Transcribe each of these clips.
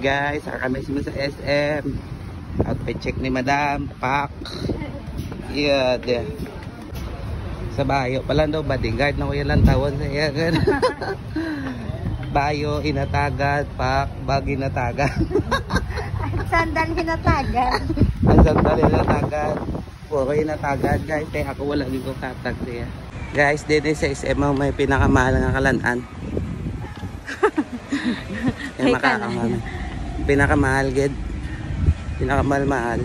Guys, kami sa SM. Outfit check ni Madam. Pak. Yeah, there. Sa bayo pala daw, bodyguard na kuya lang tawon sa iya. Bayo, inatagan, pak, bag inatagan. Sandal hinatagan. Ang sandal inatagan. Puro inatagan, guys. Kaya ako wala din ko katag siya. Guys, dito sa SM may pinakamahal ng kalanaan. Pinakamahal, gid. Pinakamahal-mahal.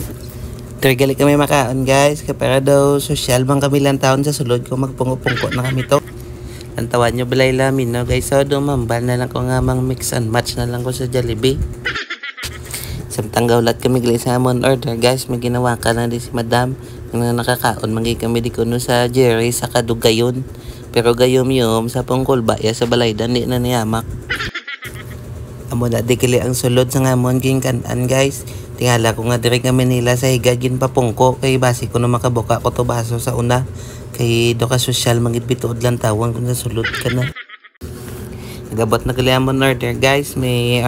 Tergali kami makaon, guys. Kapara daw social bang kami lang taon sa sulod kung magpungko-pungko na kami to. Ang tawan nyo balay lamin, no? Guys, so dumambal na lang ko nga mang mix and match na lang ko sa Jollibee. Samtang gawlat kami guys sa amon order, guys. May ginawa ka na din si Madam. Nang nakakaon, magi kami di kuno sa Jerry sa kadugayon. Pero gayom-yom sa pungkol ba, ya sa balay, dandi na niyamak. Amo na di kili ang sulod sa ngamon ging kanan, guys. Tingala ko nga direk kami nila sa higagin papungko. Kay basi ko na makabuka ko to baso sa una. Kay do ka social mangit bituod lang tawon kung sa sulod ka na. Nagabot na gali amon order, guys. May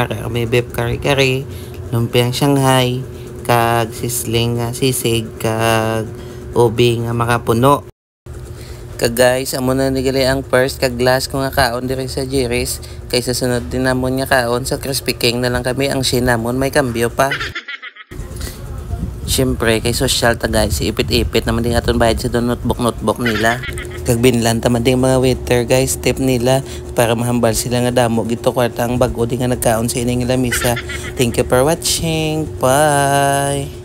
beef kare-kare, lumpiang Shanghai, kag sisling sisig, kag ubi nga makapuno. Kag guys, amo na nigali ang first kag glass ko nga kaon diri sa Jerry's. Kay sa sunod din namon nga kaon sa Crispy King na lang kami ang sinamon, may kambyo pa. Siyempre, kay social ta guys, ipit-ipit naman din aton bayad sa notebook nila. Kag binlan taman din mga waiter guys, tip nila para mahambal sila nga damo gito kwarta ang bag-o di nga nagkaon sa ining lamisa. Thank you for watching. Bye!